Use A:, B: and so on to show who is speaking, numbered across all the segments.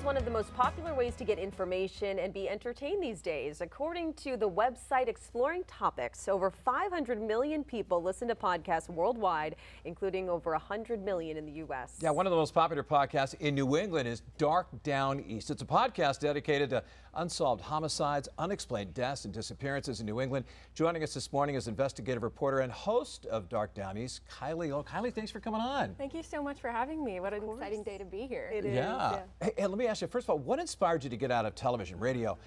A: is one of the most popular ways to get information and be entertained these days. According to the website Exploring Topics, over 500 million people listen to podcasts worldwide, including over 100 million in the U.S.
B: Yeah, one of the most popular podcasts in New England is Dark Downeast. It's a podcast dedicated to unsolved homicides, unexplained deaths, and disappearances in New England. Joining us this morning is investigative reporter and host of Dark Downeast, Kylie Low. Kylie, thanks for coming on.
C: Thank you so much for having me. What an exciting day to be here.
A: It is.
B: Yeah. Hey, let me ask you, first of all, what inspired you to get out of television, radio,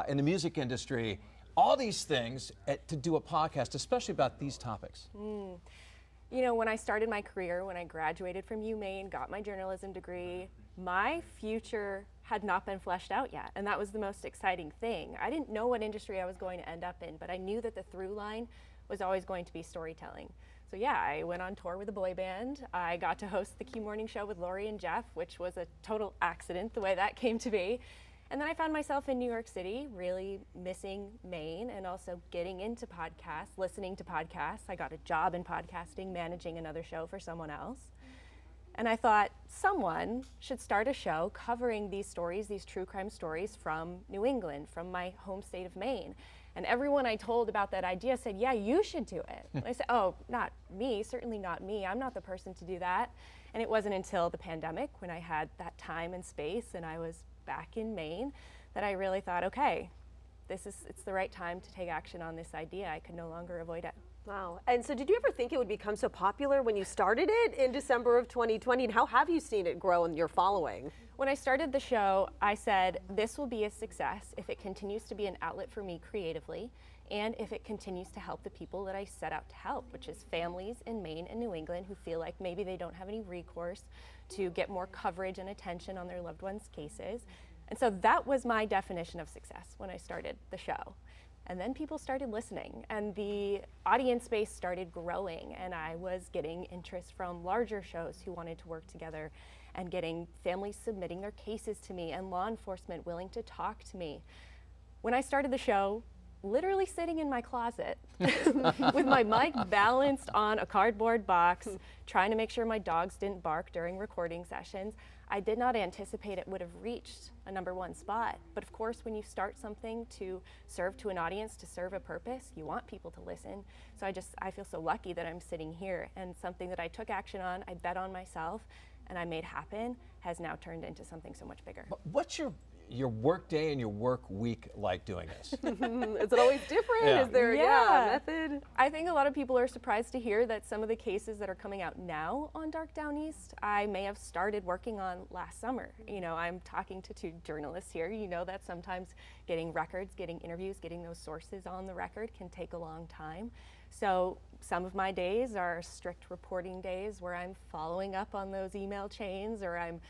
B: in the music industry, all these things, to do a podcast, especially about these topics?
C: You know, when I started my career, when I graduated from Maine, got my journalism degree, my future had not been fleshed out yet, and that was the most exciting thing. I didn't know what industry I was going to end up in, but I knew that the through line was always going to be storytelling. So yeah, I went on tour with a boy band. I got to host the Q Morning Show with Lori and Jeff, which was a total accident, the way that came to be. And then I found myself in New York City, really missing Maine, and also getting into podcasts, listening to podcasts. I got a job in podcasting, managing another show for someone else. And I thought someone should start a show covering these stories, these true crime stories from New England, from my home state of Maine. And everyone I told about that idea said, yeah, you should do it. And I said, oh, not me, certainly not me. I'm not the person to do that. And it wasn't until the pandemic, when I had that time and space and I was back in Maine, that I really thought, okay, it's the right time to take action on this idea. I could no longer avoid it.
A: Wow. And so did you ever think it would become so popular when you started it in December of 2020? And how have you seen it grow in your following?
C: When I started the show, I said, this will be a success if it continues to be an outlet for me creatively, and if it continues to help the people that I set out to help, which is families in Maine and New England who feel like maybe they don't have any recourse to get more coverage and attention on their loved ones' cases. And so that was my definition of success when I started the show. And then people started listening, and the audience base started growing, and I was getting interest from larger shows who wanted to work together, and getting families submitting their cases to me, and law enforcement willing to talk to me. When I started the show, literally sitting in my closet with my mic balanced on a cardboard box, trying to make sure my dogs didn't bark during recording sessions, I did not anticipate it would have reached a #1 spot. But of course, when you start something to serve to an audience, to serve a purpose, you want people to listen. So I feel so lucky that I'm sitting here, and something that I took action on, I bet on myself, and I made happen, has now turned into something so much bigger.
B: What's your work day and your work week like doing this?
A: Is it always different?
B: Yeah.
A: Is there a method?
C: I think a lot of people are surprised to hear that some of the cases that are coming out now on Dark Downeast, I may have started working on last summer. You know, I'm talking to 2 journalists here. You know that sometimes getting records, getting interviews, getting those sources on the record can take a long time. So some of my days are strict reporting days where I'm following up on those email chains, or I'm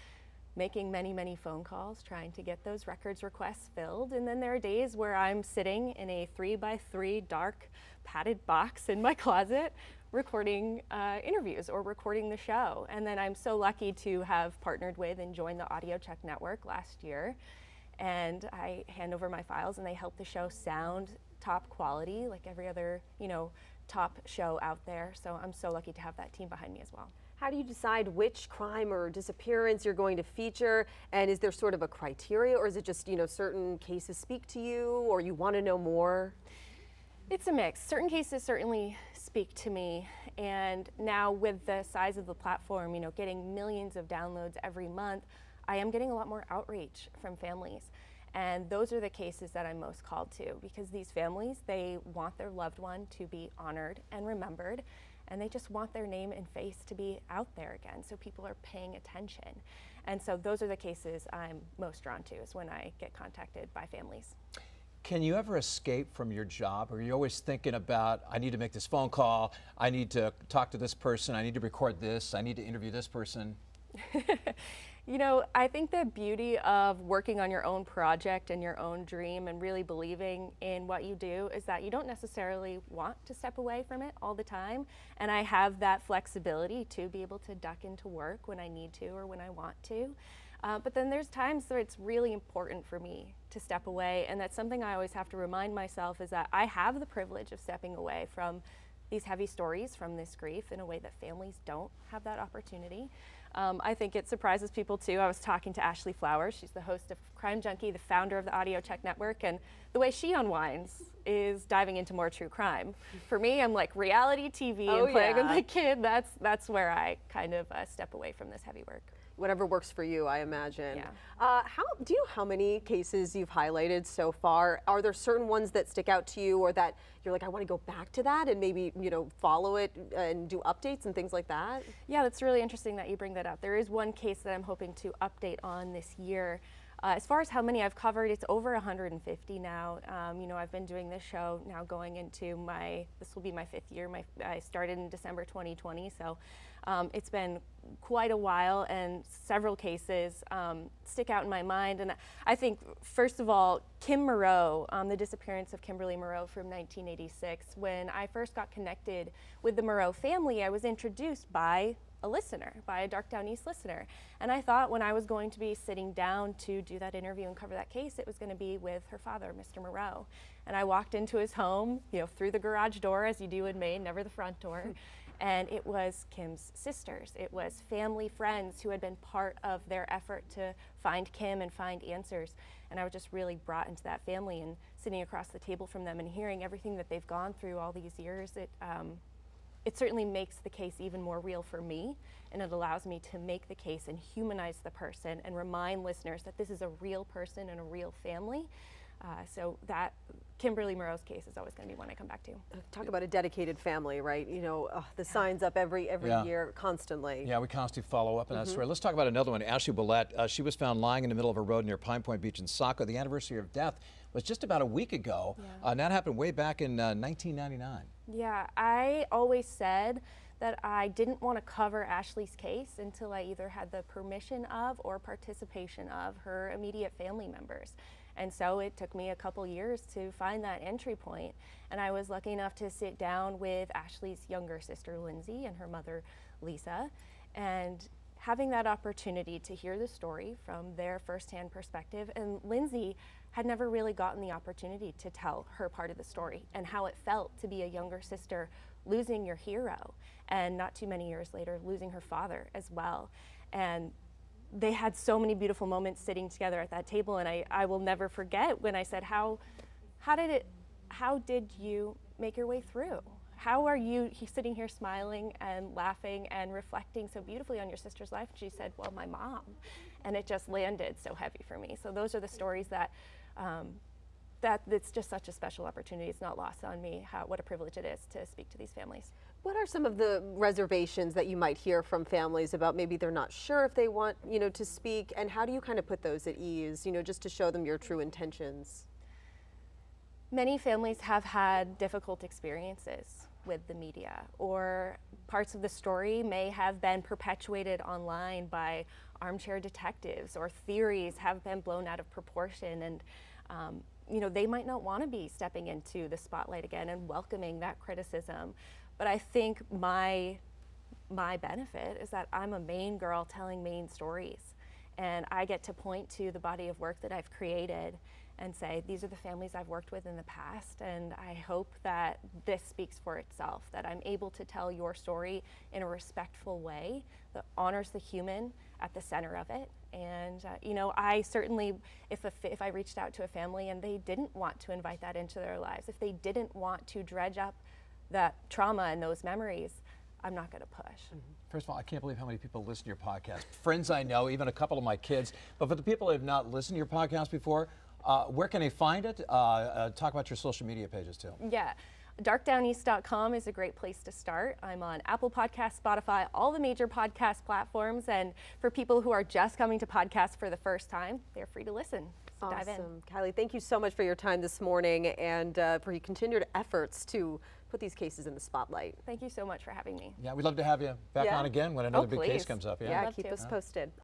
C: making many, many phone calls trying to get those records requests filled. And then there are days where I'm sitting in a 3x3 dark padded box in my closet recording interviews or recording the show. And then I'm so lucky to have partnered with and joined the Audio Check Network last year. And I hand over my files, and they help the show sound top quality like every other, top show out there. So I'm so lucky to have that team behind me as well.
A: How do you decide which crime or disappearance you're going to feature? And is there sort of a criteria, or is it just, certain cases speak to you, or you want to know more?
C: It's a mix. Certain cases certainly speak to me. And now with the size of the platform, getting millions of downloads every month, I am getting a lot more outreach from families. And those are the cases that I'm most called to, because these families, they want their loved one to be honored and remembered, and they just want their name and face to be out there again, so people are paying attention. And so those are the cases I'm most drawn to, is when I get contacted by families.
B: Can you ever escape from your job? Or are you always thinking about, I need to make this phone call, I need to talk to this person, I need to record this, I need to interview this person?
C: I think the beauty of working on your own project and your own dream and really believing in what you do is that you don't necessarily want to step away from it all the time. And I have that flexibility to be able to duck into work when I need to or when I want to. But then there's times where it's really important for me to step away, and that's something I always have to remind myself, is that I have the privilege of stepping away from these heavy stories from this grief in a way that families don't have that opportunity. I think it surprises people too. I was talking to Ashley Flowers. She's the host of Crime Junkie, the founder of the Audio Check Network, and the way she unwinds is diving into more true crime. For me, I'm like reality TV and playing with my kid. That's where I kind of step away from this heavy work.
A: Whatever works for you, I imagine.
C: Yeah.
A: Do you know how many cases you've highlighted so far? Are there certain ones that stick out to you, or that you're like, I want to go back to that and maybe, you know, follow it and do updates and things like that?
C: Yeah, that's really interesting that you bring that up. There is one case that I'm hoping to update on this year. As far as how many I've covered, it's over 150 now. You know, I've been doing this show now going into this will be my 5th year. I started in December 2020, so it's been quite a while, and several cases stick out in my mind. And I think, first of all, Kim Moreau, the disappearance of Kimberly Moreau from 1986. When I first got connected with the Moreau family, I was introduced by a listener, by a Dark Downeast listener. And I thought when I was going to be sitting down to do that interview and cover that case, it was going to be with her father, Mr. Moreau. And I walked into his home, you know, through the garage door, as you do in Maine, never the front door. And it was Kim's sisters. It was family friends who had been part of their effort to find Kim and find answers. And I was just really brought into that family, and sitting across the table from them and hearing everything that they've gone through all these years, it certainly makes the case even more real for me, and it allows me to make the case and humanize the person and remind listeners that this is a real person and a real family. So that Kimberly Moreau's case is always going to be one I come back to.
A: Talk about a dedicated family, right? You know, the signs up every year, constantly.
B: Yeah, we constantly follow up on that story. Let's talk about another one. Ashley Willette, she was found lying in the middle of a road near Pine Point Beach in Saco. The anniversary of death was just about a week ago.
C: Yeah.
B: And that happened way back in 1999.
C: Yeah, I always said that I didn't want to cover Ashley's case until I either had the permission of or participation of her immediate family members. And so it took me a couple years to find that entry point. And I was lucky enough to sit down with Ashley's younger sister, Lindsay, and her mother, Lisa. And having that opportunity to hear the story from their firsthand perspective. And Lindsay had never really gotten the opportunity to tell her part of the story and how it felt to be a younger sister losing your hero, and not too many years later losing her father as well. And they had so many beautiful moments sitting together at that table, and I will never forget when I said, how did you make your way through? How are you sitting here smiling and laughing and reflecting so beautifully on your sister's life? She said, well, my mom. And it just landed so heavy for me. So those are the stories that it's just such a special opportunity. It's not lost on me what a privilege it is to speak to these families.
A: What are some of the reservations that you might hear from families about maybe they're not sure if they want, you know, to speak, and how do you kind of put those at ease, you know, just to show them your true intentions?
C: Many families have had difficult experiences with the media, or parts of the story may have been perpetuated online by armchair detectives, or theories have been blown out of proportion, and you know, they might not want to be stepping into the spotlight again and welcoming that criticism. But I think my benefit is that I'm a Maine girl telling Maine stories, and I get to point to the body of work that I've created and say, these are the families I've worked with in the past, and I hope that this speaks for itself, that I'm able to tell your story in a respectful way that honors the human at the center of it. And you know, I certainly, if I reached out to a family and they didn't want to invite that into their lives, if they didn't want to dredge up that trauma and those memories, I'm not going to push.
B: First of all, I can't believe how many people listen to your podcast. Friends I know, even a couple of my kids. But for the people who have not listened to your podcast before, where can they find it? Talk about your social media pages too.
C: Yeah. DarkDowneast.com is a great place to start. I'm on Apple Podcasts, Spotify, all the major podcast platforms. And for people who are just coming to podcasts for the first time, they're free to listen. So dive in.
A: Awesome. Kylie, thank you so much for your time this morning, and for your continued efforts to put these cases in the spotlight.
C: Thank you so much for having me.
B: Yeah, we'd love to have you back on again when another big case comes up.
A: Yeah,
C: Love
A: keep
C: to.
A: us posted.